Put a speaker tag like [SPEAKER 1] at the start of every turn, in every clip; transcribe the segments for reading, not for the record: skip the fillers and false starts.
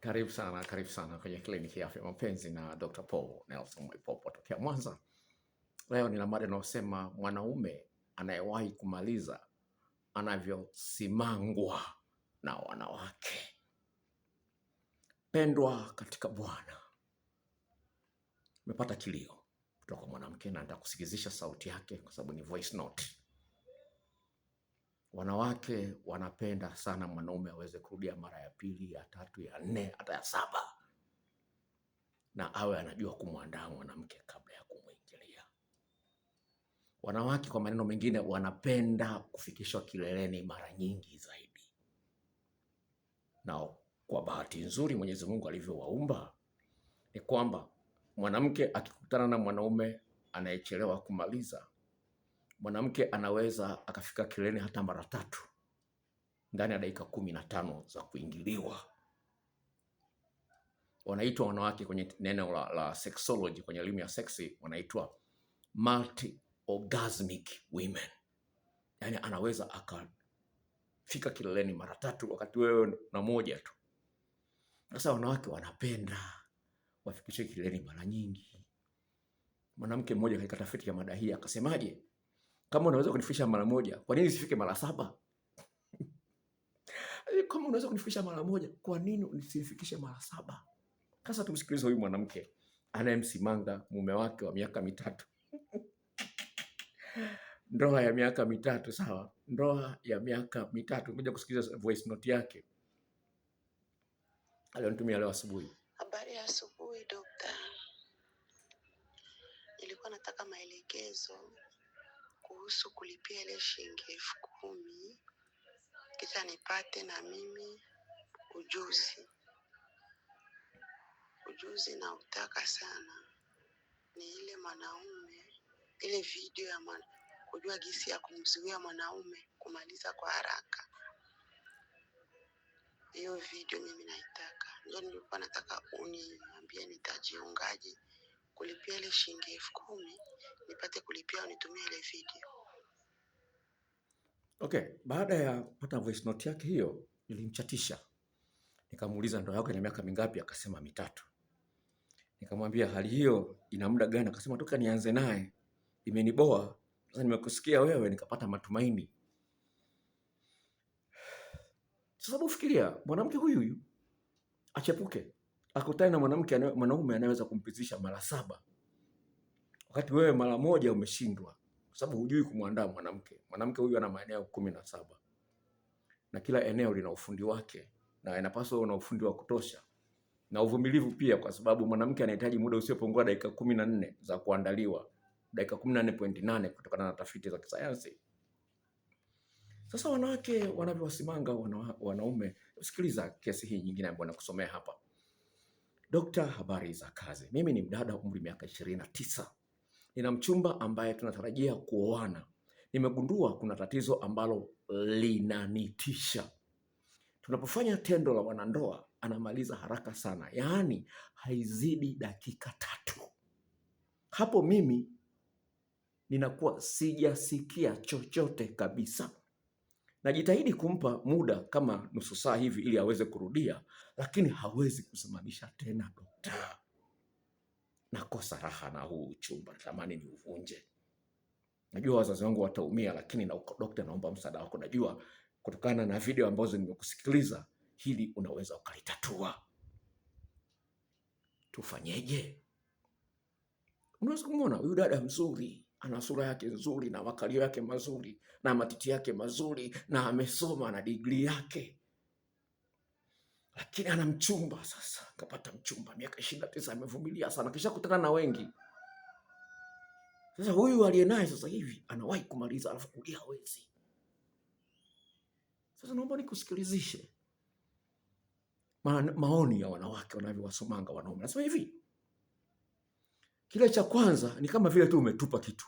[SPEAKER 1] Karibu sana kwenye kliniki ya afya mapenzi na Dr. Paul Nelson Mwaipopo tokea Mwanza. Leo nina mada inayosema mwanaume anayewahi kumaliza anavyosimangwa na wanawake. Pendwa katika Bwana, nimepata kilio kutoka kwa mwanamke na nitakusikizisha sauti yake kwa sababu ni voice note. Wanawake wanapenda sana mwanaume aweze kurudia mara ya pili, ya tatu, ya nne, hata ya saba, na awe anajua kumwandaa mwanamke kabla ya kumwingilia. Wanawake kwa maneno mengine wanapenda kufikishwa kileleni mara nyingi zaidi. Na kwa bahati nzuri Mwenyezi Mungu alivyowaumba ni kwamba mwanamke akikutana na mwanaume anayechelewa kumaliza, mwanamke anaweza akafika kileleni hata mara 3 ndani ya dakika 15 za kuingiliwa. Wanaitwa wanawake kwenye neno la sexology, kwenye elimu ya seksi wanaitwa multi-orgasmic women. Yani anaweza akafika kileleni mara 3 wakati wewe na moja tu. Sasa wanawake wanapenda wafikishe kileleni mara nyingi. Mwanamke mmoja katika tafiti ya mada hii akasemaje, kama unaweza kunifikisha mara moja, kwa nini usifike mara 7? Kama unaweza kunifikisha mara moja, kwa nini usifikishe mara 7? Sasa tumsikilize huyu mwanamke anayemsimanga mume wake wa miaka 3. Ndoa ya miaka 3, sawa? Ndoa ya miaka 3. Ngoja kusikiliza voice note yake alionitumia leo asubuhi.
[SPEAKER 2] Habari ya asubuhi dokta. Nilikuwa nataka maelekezo kuhusu kulipia ile shilingi 10,000 kisha nipate na mimi ujuzi na utaka sana ni ile mwanaume, ile video ya kujua jinsi ya kumzuia mwanaume kumaliza kwa haraka. Hiyo video mimi naitaka. Ndio nilikuwa nataka uniambie nitajiungaje kulipia ile shilingi 10,000 nipate kulipia unitumie ile video.
[SPEAKER 1] Okay, baada ya kupata voice note yake hiyo nilimchatisha. Nikamuuliza ndoa yako ina miaka mingapi? Akasema 3. Nikamwambia hali hiyo ina muda gani? Akasema toka nianze naye imeniboa. Sasa nimekusikia wewe nikapata matumaini. Sababu fikiria, mwanamke huyu achepuke akutane na mwanaume anaweza kumpizisha mara 7 wakati wewe mara moja umeshindwa, kwa sababu hujui kumwandaa mwanamke. Mwanamke huyu ana maeneo 17 na kila eneo lina ufundi wake, na inapaswa una ufundi wa kutosha na uvumilivu pia, kwa sababu mwanamke anahitaji muda usiopungua dakika 14 za kuandaliwa, dakika 14.8 kutokana na tafiti za kisayansi. Sasa wanawake wanavyowasimanga wanaume. Sikiliza kesi hii nyingine ambayo nakusomea hapa. Dokta, habari za kazi. Mimi ni mdada umri miaka 29. Nina mchumba ambaye tunatarajia kuoana. Nimegundua kuna tatizo ambalo linanitisha. Tunapofanya tendo la wanandoa anamaliza haraka sana, yaani haizidi dakika 3. Hapo mimi ninakuwa sijasikia chochote kabisa. Najitahidi kumpa muda kama nusu saa hivi ili aweze kurudia, lakini hawezi kusimamisha tena. Dokta, nakosa raha na huu uchumba, natamani ni uvunje. Najua wazazi wangu wataumia, lakini dokta, naomba msaada wako. Najua kutokana na video ambazo nimekusikiliza hili unaweza ukalitatua. Tufanyeje? Unaweza kumwona huyu dada mzuri, ana sura yake nzuri na makalio yake mazuri na matiti yake mazuri na amesoma na degree yake, lakini ana mchumba. Sasa kapata mchumba miaka 29, amevumilia sana, kisha kutana na wengi. Sasa huyu aliye naye sasa hivi anawahi kumaliza alafu kulia hawezi. Sasa naomba nikusikilizishe maoni ya wanawake wanavyowasomanga wanaume. Nasema hivi, kile cha kwanza ni kama vile tu umetupa kitu.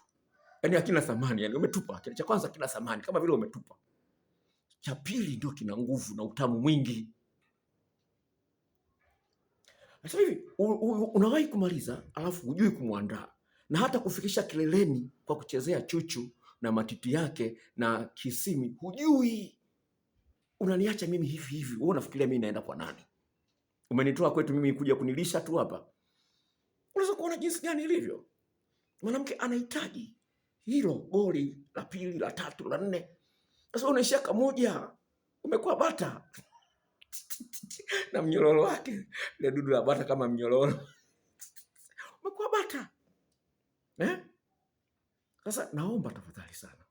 [SPEAKER 1] Yaani hakina thamani, yani umetupa. Kile cha kwanza kina thamani kama vile umetupa. Cha pili ndio kina nguvu na utamu mwingi. Sasa hivi unawahi kumaliza alafu hujui kumwandaa, na hata kufikisha kileleni kwa kuchezea chuchu na matiti yake na kisimi hujui. Unaniacha mimi hivi hivi, wewe unafikiria mimi naenda kwa nani? Umenitoa kwetu mimi kuja kunilisha tu hapa. Unaweza kuona jinsi gani ilivyo. Mwanamke anahitaji hilo goli la pili, la tatu, la nne. Sasa unaishia kamoja, umekuwa bata na mnyororo wake, ile dudu la bata kama mnyororo. Umekuwa bata. Sasa naomba tafadhali sana.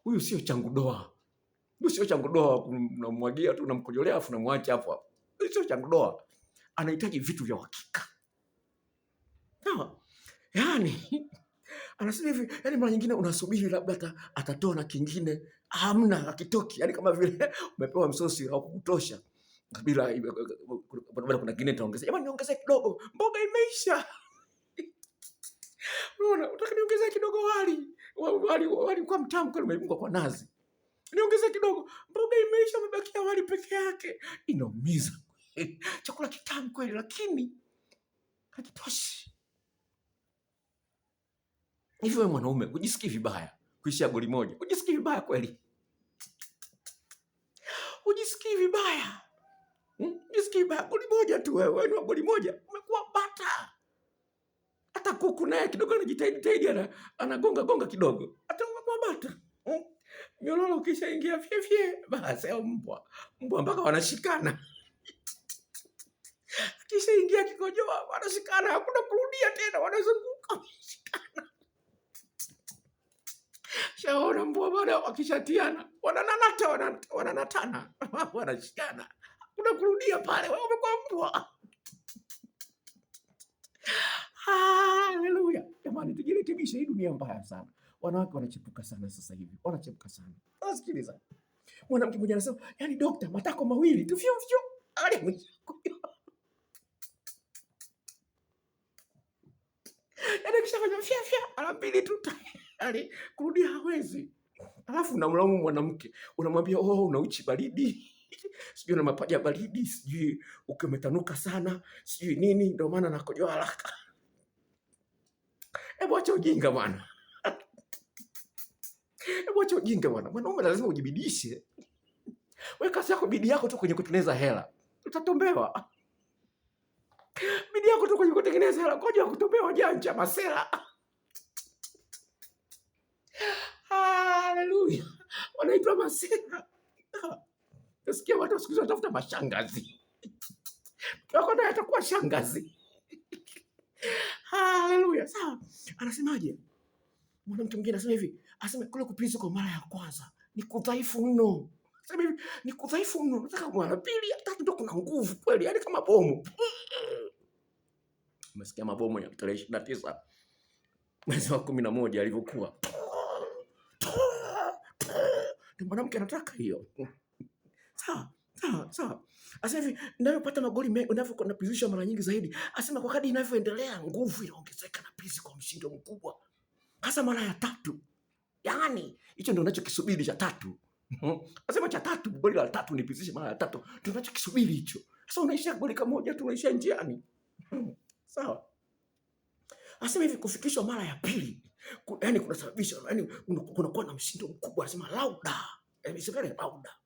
[SPEAKER 1] Huyu sio changu doa. Huyu sio changu doa, unamwagia tu, unamkojolea afu unamwacha hapo hapo. Huyu sio changu doa. Anahitaji vitu vya uhakika. Sawa? Yaani anasema hivi, yaani mara nyingine unasubiri labda atatoa na kingine, hamna, hakitoki. Yaani kama vile umepewa msosi au kutosha. Bila kuna kingine taongeza. Jamani niongezee kidogo, mboga imeisha. Unaona, unataka niongezee kidogo wali kwa mtamu kweli umeimbwa kwa nazi. Niongezee kidogo, mboga imeisha, umebakia wali peke yake. Inaumiza. Chakula kitamu kweli lakini hakitoshi. Hivi wewe mwanaume, ujisikii vibaya kuishia goli moja? Ujisikii vibaya kweli? Ujisikii vibaya? Ujisikii vibaya? Goli moja tu wewe, ni goli moja, umekuwa bata. Hata kuku naye kidogo anajitahidi anagonga kidogo. Hata umekuwa bata. Nyororo ukishaingia fye basi au mbwa mpaka wanashikana. Kishaingia kikojoa wanashikana, hakuna kurudia tena, wanazunguka wanashikana. Shaona mbwa bwana wakishatiana, wananatana, wanashikana. Hakuna kurudia pale, wewe umekuwa mbwa. Haleluya. Jamani tujirekebishe, hii dunia mbaya sana. Wanawake wanachepuka sana sasa hivi. Wanachepuka sana. Sikiliza. Mwanamke mmoja anasema, "Yaani dokta, matako mawili tu fyo." Yaani kishafanya fya ala mbili tu tayari kurudia hawezi. Alafu unamlaumu mwanamke. Unamwambia, una uchi baridi. Sijui na mapaja baridi, sijui ukimetanuka sana, sijui nini ndio maana nakojoa haraka. Hebu acha ujinga bwana. Hebu acha ujinga bwana. Mwanaume lazima ujibidishe. Wewe kazi yako, bidii yako tu kwenye kutengeneza hela. Utatombewa. Bidii yako tu kwenye kutengeneza hela, koja kutombewa janja masela. Haleluya. Wanaitwa masela. Nasikia watu siku hizi watafuta mashangazi. Wako naye atakuwa shangazi. Haleluya. Sawa. Anasemaje? Mwanamke mwingine anasema hivi, anasema kule kupilisi kwa mara ya kwanza ni kudhaifu mno. Anasema hivi, ni kudhaifu mno. Nataka mara pili, ya tatu ndio kuna nguvu kweli, yaani kama bomu. Umesikia mabomu ya tarehe 29 mwezi wa 11 alivyokuwa. Ndio mwanamke anataka hiyo. Sawa. Anasema hivi, ninapopata magoli mengi, unapokuwa unapizisha mara nyingi zaidi, anasema kwa kadri inavyoendelea nguvu inaongezeka na pisi kwa mshindo mkubwa. Hasa mara ya tatu. Yaani hicho ndio unachokisubiri cha tatu. Anasema cha tatu, goli la tatu nipizishe mara ya tatu. Ndio unachokisubiri hicho. Sasa unaishia goli kamoja tu, unaishia njiani. Sawa. Anasema hivi kufikishwa mara ya pili, yaani kunasababisha, yaani kunakuwa na mshindo mkubwa, anasema lauda. Yaani sivile lauda.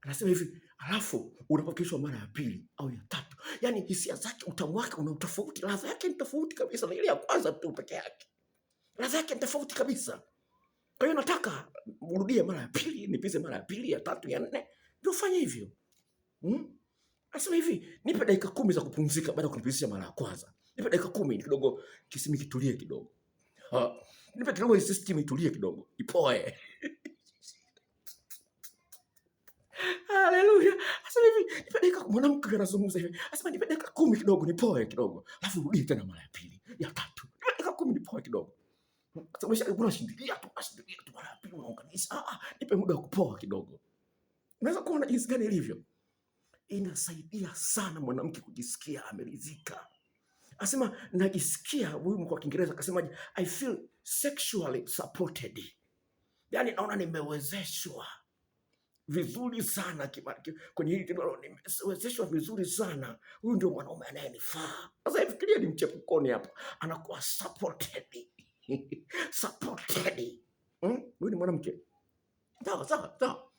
[SPEAKER 1] Anasema hivi, alafu unapofikishwa mara ya pili au ya tatu, yaani hisia zake, utamu wake una tofauti, ladha yake ni tofauti kabisa na ile ya kwanza tu peke yake. Ladha yake ni tofauti kabisa. Kwa hiyo nataka urudie mara ya pili, nipize mara ya pili, ya tatu, ya nne, ndio fanye hivyo. Anasema hivi, nipe dakika 10 za kupumzika baada ya kunipizisha mara ya kwanza. Nipe dakika 10 kidogo, kisimi kitulie kidogo. Nipe kidogo system itulie kidogo, ipoe. Haleluya. Anasema hivi, nipe dakika, mwanamke anazungumza hivi. Anasema nipe dakika 10 kidogo, nipoe kidogo. Alafu rudi tena mara ya pili, ya tatu. Nipe dakika 10 nipoe kidogo. Sababu unashindilia tu mara ya pili unaunganisha. Nipe muda wa kupoa kidogo. Unaweza kuona jinsi gani ilivyo. Inasaidia sana mwanamke kujisikia ameridhika. Anasema najisikia, huyu kwa Kiingereza akasemaje, I feel sexually supported. Yaani naona nimewezeshwa vizuri sana kwenye hili tendo, nimewezeshwa vizuri sana. Huyu ndio mwanaume anayenifaa. Sasa fikiria ni mchepukoni hapa, anakuwa supported. Supported. Huyu ni mwanamke. Sawa.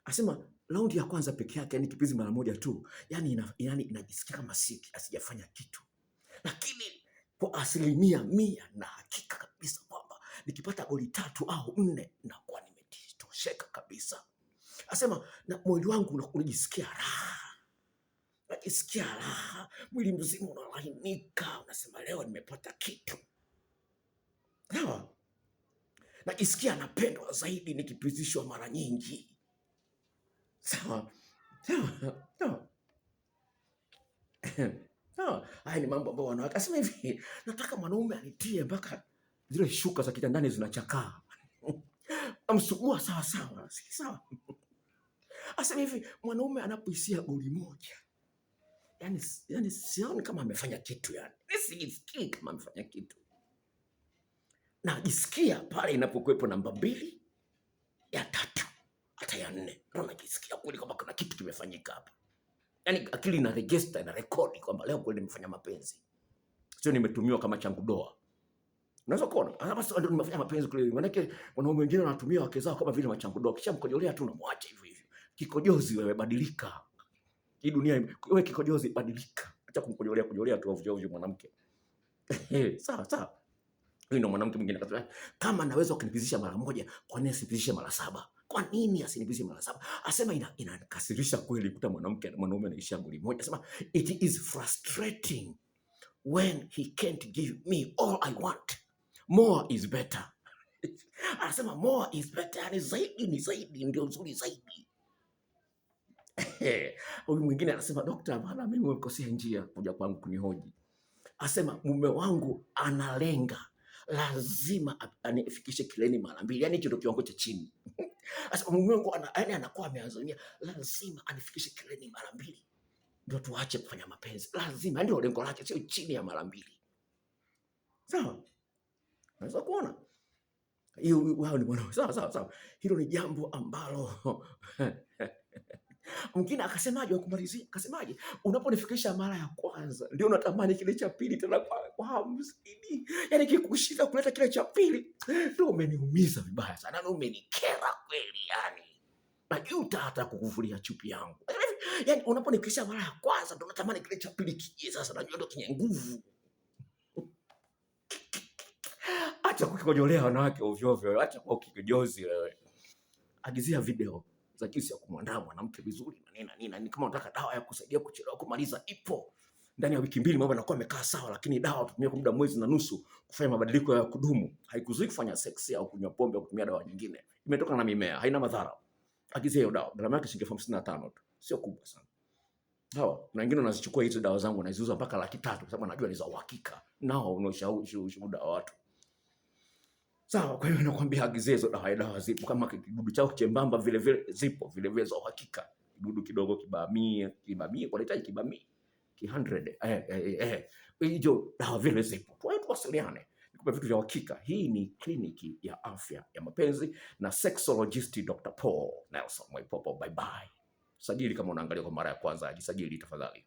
[SPEAKER 1] Anasema raundi ya kwanza peke yake, yani kipizi mara moja tu, yani inajisikia kama asijafanya kitu, lakini kwa 100% na hakika kabisa kwamba nikipata goli 3 au 4 nakuwa nimetosheka kabisa. Asema na mwili wangu unajisikia raha, najisikia raha, mwili mzima unalainika, unasema leo nimepata kitu. Sawa, najisikia napendwa zaidi nikipizishwa mara nyingi. Sawa. Haya ni mambo ambayo wanawake. Asema hivi, nataka mwanaume anitie mpaka zile shuka za kitandani zinachakaa. Amsugua sawa sawa, si sawa? Asema hivi, mwanaume anapohisia goli moja, yani sioni kama amefanya kitu, yani sijisikii kama amefanya kitu. Najisikia pale inapokuwepo namba 2, ya 3, hata ya 4, ndio najisikia kweli kama kuna kitu kimefanyika hapa. Yani akili ina register, ina rekodi kwamba leo kweli nimefanya mapenzi, sio nimetumiwa kama changu doa. Unaweza kuona hapa sio ndio nimefanya mapenzi kule. Maana yake wanaume wengine wanatumia wake zao kama vile machangu doa, kisha mkojolea tu unamwacha hivyo hivyo. Kikojozi wewe, badilika. Hii dunia wewe, kikojozi badilika, acha kujolea tu ovyo ovyo mwanamke. Sawa sawa. Huyu ndo mwanamke mwingine akasema, kama naweza kunipizisha mara moja, kwa nini asipizishe mara 7? Kwa nini asinipizishe mara 7? Asema inakasirisha kweli kuta mwanaume anaishia goli moja. Asema it is frustrating when he can't give me all I want. More is better. Anasema more is better, yani zaidi ni zaidi, ndio nzuri zaidi. Huyu mwingine anasema, daktari, bana mimi nimekosea njia kuja kwangu kunihoji. Asema mume wangu analenga, lazima anifikishe kileni mara 2. Yani hicho ndio kiwango cha chini. Asema mume wangu anakuwa ameazimia, lazima anifikishe kileni mara 2 ndio tuache kufanya mapenzi. Lazima, ndio lengo lake, sio chini ya mara 2. Sawa? Unaweza kuona hiyo wao ni bwana. Sawa. Hilo ni jambo ambalo mwingine akasemaje, wakumalizia akasemaje, unaponifikisha mara ya kwanza ndio unatamani kile cha pili tena kwa hamu zaidi. Yani kikushinda kuleta kile cha pili ndio umeniumiza vibaya sana, na umenikera kweli, yani najuta hata kukuvulia chupi yangu. Yani unaponifikisha mara ya kwanza ndio unatamani kile cha pili kije, sasa najua ndio kenye nguvu. Acha kukojolea wanawake ovyo ovyo, acha kwa kikojozi wewe. Agizia video za jinsi ya kumwandaa mwanamke vizuri na nini. Kama unataka dawa ya kusaidia kuchelewa kumaliza, ipo. Ndani ya wiki 2 mambo yanakuwa yamekaa sawa, lakini dawa utumie kwa muda mwezi na nusu kufanya mabadiliko ya kudumu. Haikuzuii kufanya sex au kunywa pombe au kutumia dawa nyingine. Imetoka na mimea, haina madhara. Agizia hiyo dawa. Gharama yake shilingi 55 tu. Sio kubwa sana. Hawa, na wengine wanazichukua hizo dawa zangu wanaziuza mpaka 300 kwa sababu anajua ni za uhakika. Nao unaoshuhuda wa watu. Sawa, kwa hiyo nakwambia agizie hizo dawa zipo. Kama kidudu chao chembamba vile zipo vile za uhakika. Kidudu kidogo kibamia kwa litaji kibamia 100 hiyo dawa vile zipo. Kwa hiyo tuwasiliane, nikupe vitu vya uhakika. Hii ni kliniki ya afya ya mapenzi na sexologist Dr. Paul Nelson Mwaipopo. Bye bye. Sajili kama unaangalia kwa mara ya kwanza, jisajili tafadhali.